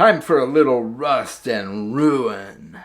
Time for a little rust and ruin.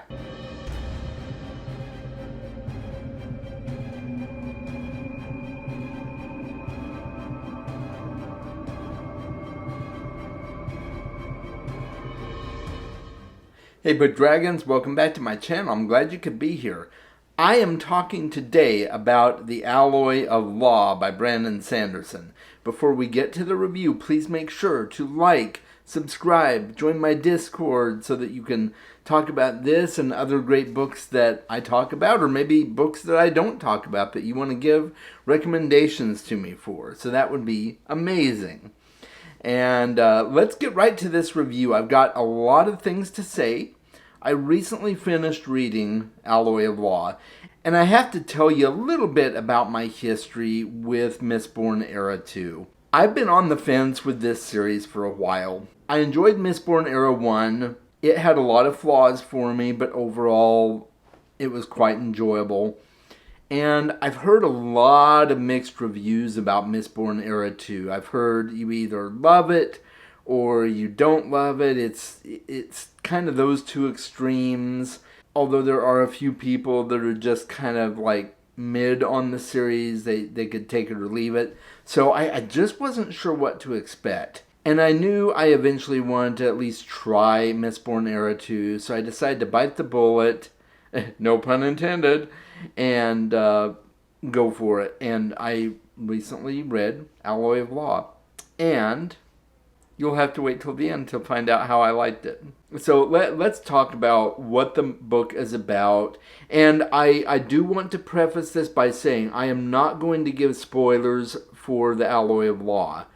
Hey, but dragons, welcome back to my channel. I'm glad you could be here. I am talking today about The Alloy of Law by Brandon Sanderson. Before we get to the review, please make sure to like, subscribe, join my Discord so that you can talk about this and other great books that I talk about, or maybe books that I don't talk about that you want to give recommendations to me for. So that would be amazing. And let's get right to this review. I've got a lot of things to say. I recently finished reading Alloy of Law, and I have to tell you a little bit about my history with Mistborn Era 2. I've been on the fence with this series for a while. I enjoyed Mistborn Era 1. It had a lot of flaws for me, but overall it was quite enjoyable. And I've heard a lot of mixed reviews about Mistborn Era 2. I've heard you either love it or you don't love it. It's kind of those two extremes. Although there are a few people that are just kind of like mid on the series. They could take it or leave it. So I just wasn't sure what to expect. And I knew I eventually wanted to at least try Mistborn Era 2. So I decided to bite the bullet, no pun intended, and go for it. And I recently read Alloy of Law. And you'll have to wait till the end to find out how I liked it. So let's talk about what the book is about. And I do want to preface this by saying I am not going to give spoilers for the Alloy of Law.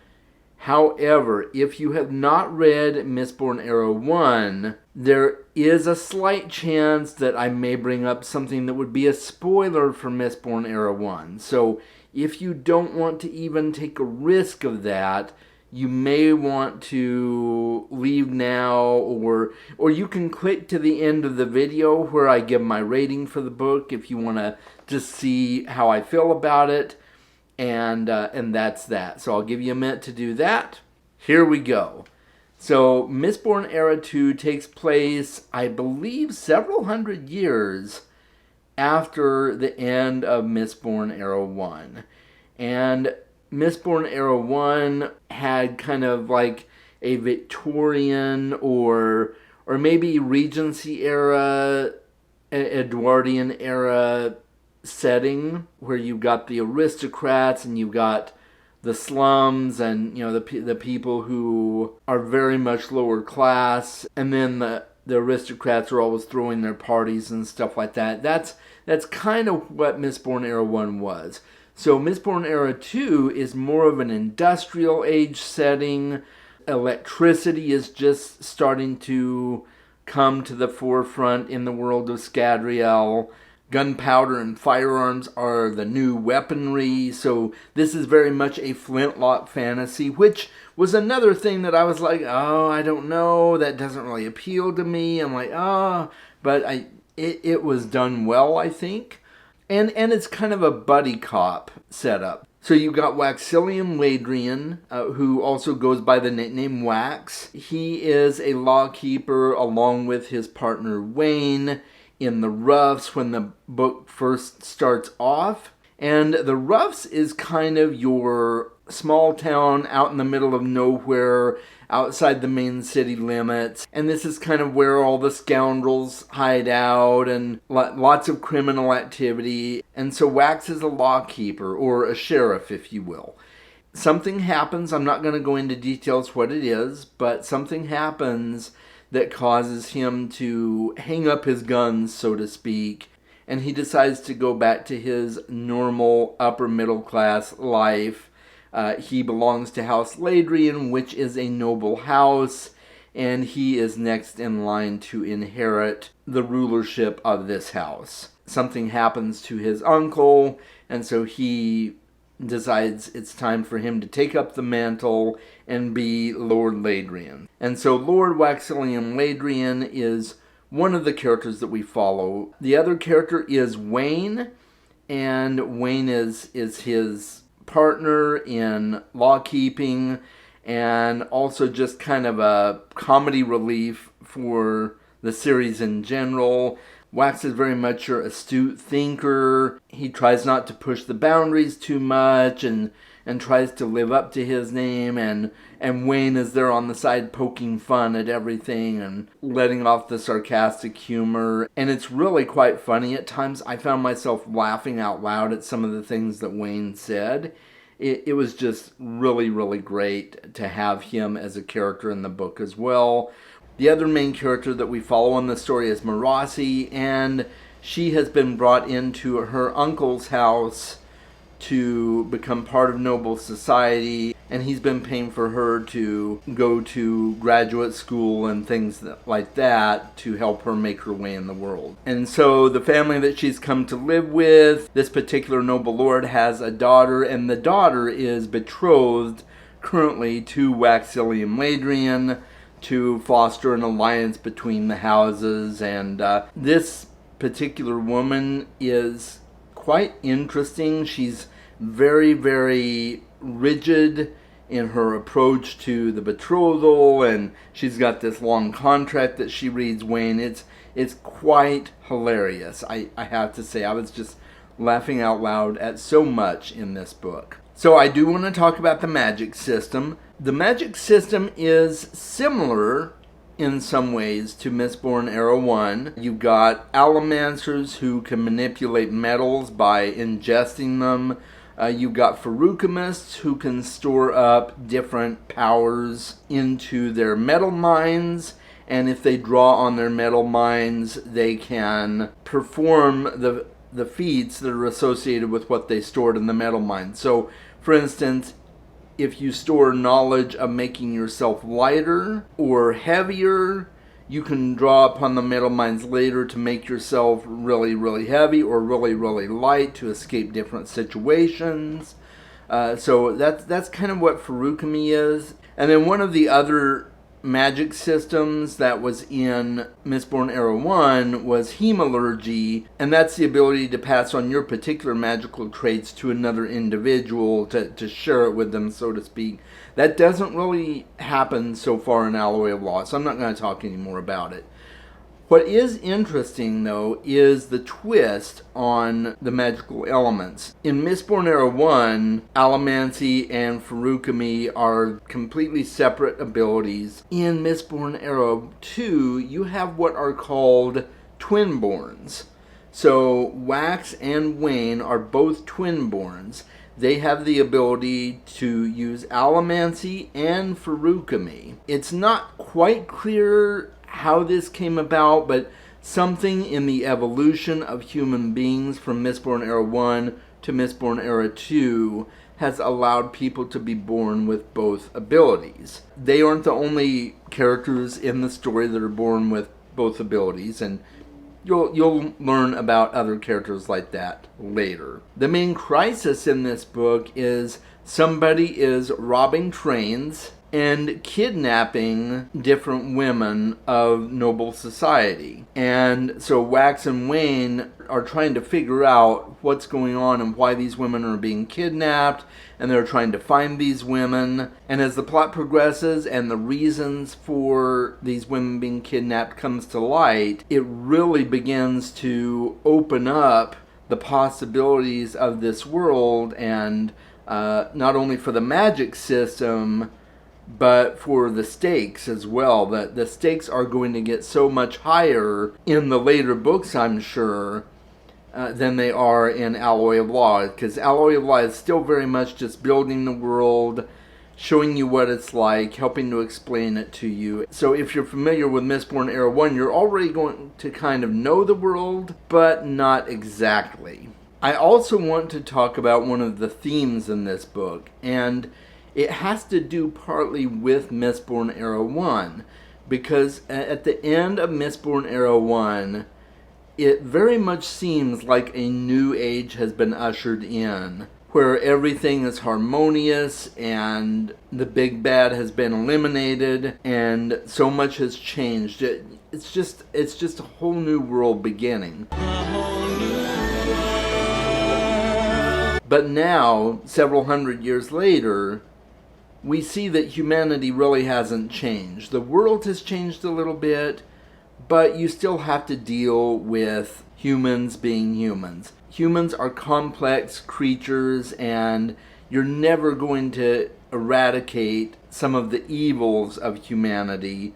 However, if you have not read Mistborn Era 1, there is a slight chance that I may bring up something that would be a spoiler for Mistborn Era 1. So if you don't want to even take a risk of that, you may want to leave now, or you can click to the end of the video where I give my rating for the book if you want to just see how I feel about it. And that's that. So I'll give you a minute to do that. Here we go. So Mistborn Era 2 takes place, I believe, several hundred years after the end of Mistborn Era 1. And Mistborn Era 1 had kind of like a Victorian or maybe Regency era, Edwardian era setting where you've got the aristocrats and you've got the slums and the people who are very much lower class, and then the aristocrats are always throwing their parties and stuff like that. That's kind of what Mistborn Era 1 was. So Mistborn Era 2 is more of an industrial age setting. Electricity is just starting to come to the forefront in the world of Scadrial. Gunpowder and firearms are the new weaponry. So this is very much a flintlock fantasy, which was another thing that I was like, oh, I don't know. That doesn't really appeal to me. I'm like, but it was done well, I think. And it's kind of a buddy cop setup. So you've got Waxilium Ladrian, who also goes by the nickname Wax. He is a lawkeeper along with his partner Wayne in the Roughs when the book first starts off. And the Roughs is kind of your small town out in the middle of nowhere, outside the main city limits. And this is kind of where all the scoundrels hide out and lots of criminal activity. And so Wax is a lawkeeper, or a sheriff, if you will. Something happens, I'm not going to go into details what it is, but something happens that causes him to hang up his guns, so to speak, and he decides to go back to his normal upper middle class life. He belongs to House Ladrian, which is a noble house, and he is next in line to inherit the rulership of this house. Something happens to his uncle, and so he decides it's time for him to take up the mantle and be Lord Ladrian. And so Lord Waxilium Ladrian is one of the characters that we follow. The other character is Wayne, and Wayne is his partner in law keeping, and also just kind of a comedy relief for the series in general. Wax is very much your astute thinker. He tries not to push the boundaries too much and tries to live up to his name, and Wayne is there on the side poking fun at everything and letting off the sarcastic humor. And it's really quite funny at times. I found myself laughing out loud at some of the things that Wayne said. It was just really, really great to have him as a character in the book as well. The other main character that we follow in the story is Marasi, and she has been brought into her uncle's house to become part of noble society, and he's been paying for her to go to graduate school and things like that to help her make her way in the world. And so the family that she's come to live with, this particular noble lord has a daughter, and the daughter is betrothed currently to Waxilium Ladrian to foster an alliance between the houses. And this particular woman is quite interesting. She's very, very rigid in her approach to the betrothal, and she's got this long contract that she reads Wayne. It's quite hilarious. I have to say, I was just laughing out loud at so much in this book. So I do want to talk about the magic system. The magic system is similar in some ways to Mistborn Era 1. You've got allomancers who can manipulate metals by ingesting them. You've got feruchemists who can store up different powers into their metal mines, and if they draw on their metal mines, they can perform the feats that are associated with what they stored in the metal mine. So, for instance, if you store knowledge of making yourself lighter or heavier, you can draw upon the metal mines later to make yourself really, really heavy or really, really light to escape different situations. So that's kind of what feruchemy is. And then one of the other magic systems that was in Mistborn Era 1 was hemalurgy, and that's the ability to pass on your particular magical traits to another individual to share it with them, so to speak. That doesn't really happen so far in Alloy of Law, so I'm not going to talk any more about it. What is interesting, though, is the twist on the magical elements. In Mistborn Era 1, allomancy and feruchemy are completely separate abilities. In Mistborn Era 2, you have what are called twinborns. So Wax and Wayne are both twinborns. They have the ability to use allomancy and feruchemy. It's not quite clear how this came about, but something in the evolution of human beings from Mistborn Era 1 to Mistborn Era 2 has allowed people to be born with both abilities. They aren't the only characters in the story that are born with both abilities, and you'll learn about other characters like that later. The main crisis in this book is somebody is robbing trains and kidnapping different women of noble society. And so Wax and Wayne are trying to figure out what's going on and why these women are being kidnapped, and they're trying to find these women. And as the plot progresses and the reasons for these women being kidnapped comes to light, it really begins to open up the possibilities of this world, and not only for the magic system, but for the stakes as well. The stakes are going to get so much higher in the later books, I'm sure, than they are in Alloy of Law, because Alloy of Law is still very much just building the world, showing you what it's like, helping to explain it to you. So if you're familiar with Mistborn Era 1, you're already going to kind of know the world, but not exactly. I also want to talk about one of the themes in this book, and it has to do partly with Mistborn Era 1, because at the end of Mistborn Era 1, it very much seems like a new age has been ushered in, where everything is harmonious and the big bad has been eliminated and so much has changed. It's just a whole new world beginning. But now, several hundred years later, we see that humanity really hasn't changed. The world has changed a little bit, but you still have to deal with humans being humans. Humans are complex creatures, and you're never going to eradicate some of the evils of humanity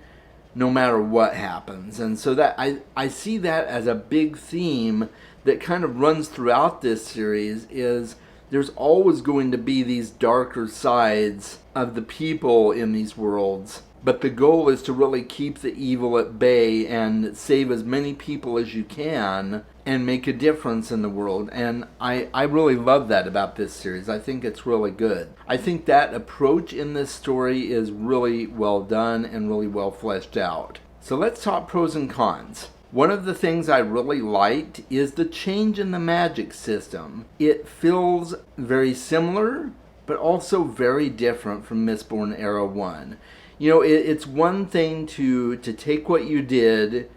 no matter what happens. And so that I see that as a big theme that kind of runs throughout this series, is there's always going to be these darker sides of the people in these worlds. But the goal is to really keep the evil at bay and save as many people as you can and make a difference in the world. And I really love that about this series. I think it's really good. I think that approach in this story is really well done and really well fleshed out. So let's talk pros and cons. One of the things I really liked is the change in the magic system. It feels very similar, but also very different from Mistborn Era 1. You know, it's one thing to take what you did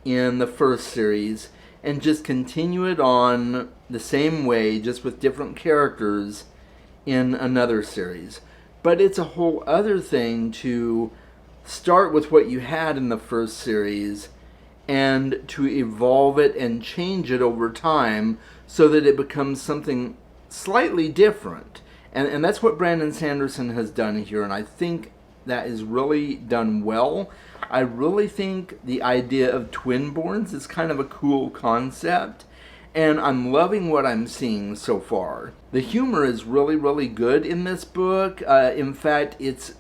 in the first series and just continue it on the same way, just with different characters in another series. But it's a whole other thing to start with what you had in the first series and to evolve it and change it over time so that it becomes something slightly different. And that's what Brandon Sanderson has done here, and I think that is really done well. I really think the idea of Twinborns is kind of a cool concept, and I'm loving what I'm seeing so far. The humor is really, really good in this book. In fact, it's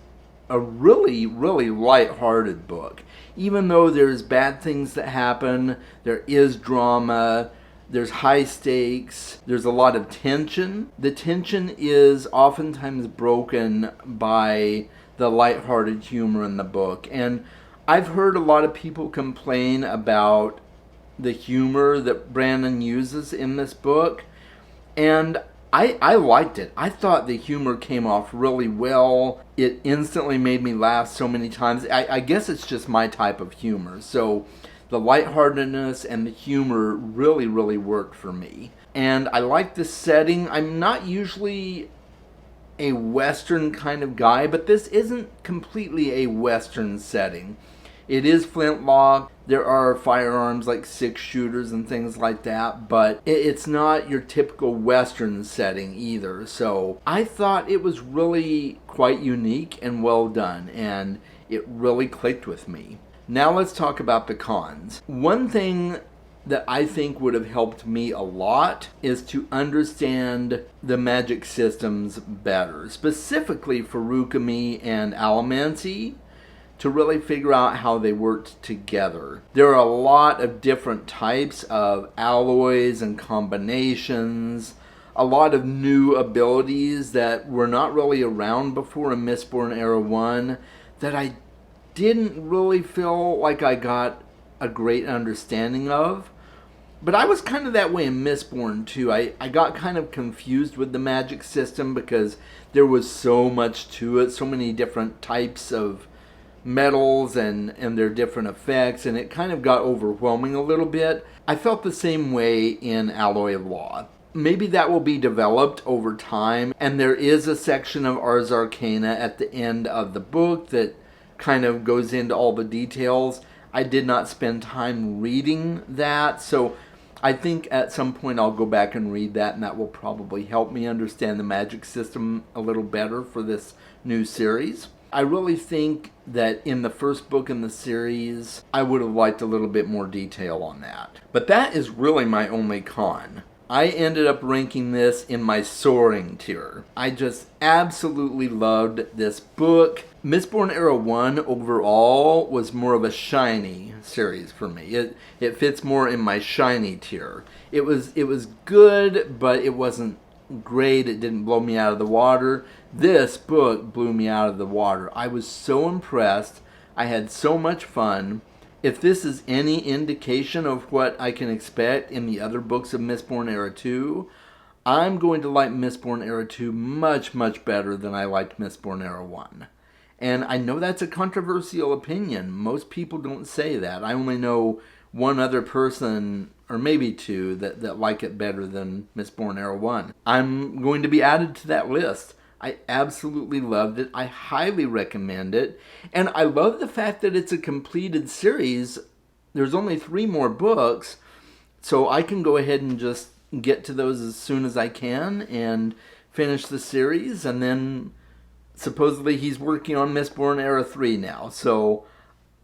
a really, really lighthearted book. Even though there's bad things that happen, there is drama, there's high stakes, there's a lot of tension. The tension is oftentimes broken by the lighthearted humor in the book. And I've heard a lot of people complain about the humor that Brandon uses in this book, and I liked it. I thought the humor came off really well. It instantly made me laugh so many times. I guess it's just my type of humor. So the lightheartedness and the humor really, really worked for me. And I like the setting. I'm not usually a Western kind of guy, but this isn't completely a Western setting. It is flintlock. There are firearms like 6-shooters and things like that, but it's not your typical Western setting either. So I thought it was really quite unique and well done, and it really clicked with me. Now let's talk about the cons. One thing that I think would have helped me a lot is to understand the magic systems better, specifically for Rukami and Allomancy, to really figure out how they worked together. There are a lot of different types of alloys and combinations, a lot of new abilities that were not really around before in Mistborn Era 1 that I didn't really feel like I got a great understanding of. But I was kind of that way in Mistborn too. I got kind of confused with the magic system because there was so much to it, so many different types of metals and their different effects, and it kind of got overwhelming a little bit. I felt the same way in Alloy of Law. Maybe that will be developed over time, and there is a section of Ars Arcana at the end of the book that kind of goes into all the details. I did not spend time reading that, so I think at some point I'll go back and read that, and that will probably help me understand the magic system a little better for this new series. I really think that in the first book in the series, I would have liked a little bit more detail on that. But that is really my only con. I ended up ranking this in my soaring tier. I just absolutely loved this book. Mistborn Era 1 overall was more of a shiny series for me. It fits more in my shiny tier. It was good, but it wasn't great. It didn't blow me out of the water. This book blew me out of the water. I was so impressed. I had so much fun. If this is any indication of what I can expect in the other books of Mistborn Era 2, I'm going to like Mistborn Era 2 much, much better than I liked Mistborn Era 1. And I know that's a controversial opinion. Most people don't say that. I only know one other person, or maybe two, that like it better than Mistborn Era 1. I'm going to be added to that list. I absolutely loved it. I highly recommend it. And I love the fact that it's a completed series. There's only 3 more books, so I can go ahead and just get to those as soon as I can and finish the series. And then supposedly he's working on Mistborn Era 3 now. So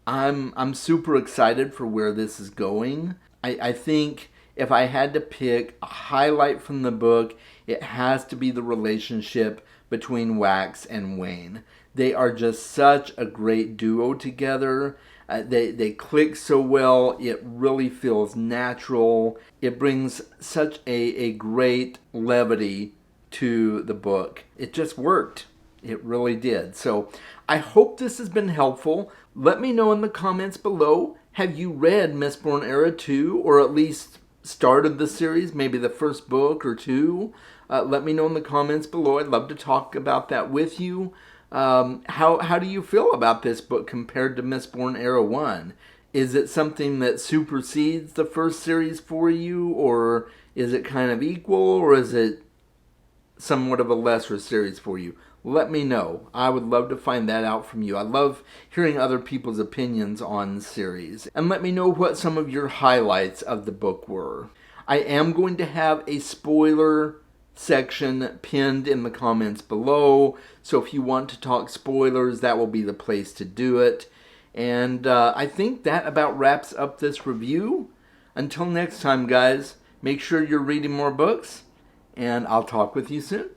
I'm super excited for where this is going. I think if I had to pick a highlight from the book, it has to be the relationship between Wax and Wayne. They are just such a great duo together. They click so well. It really feels natural. It brings such a great levity to the book. It just worked. It really did. So I hope this has been helpful. Let me know in the comments below. Have you read Mistborn Era 2, or at least started the series, maybe the first book or two? Let me know in the comments below. I'd love to talk about that with you. How do you feel about this book compared to Mistborn Era 1? Is it something that supersedes the first series for you, or is it kind of equal, or is it somewhat of a lesser series for you? Let me know. I would love to find that out from you. I love hearing other people's opinions on series. And let me know what some of your highlights of the book were. I am going to have a spoiler section pinned in the comments below, so if you want to talk spoilers, that will be the place to do it. And I think that about wraps up this review. Until next time, guys, make sure you're reading more books, and I'll talk with you soon.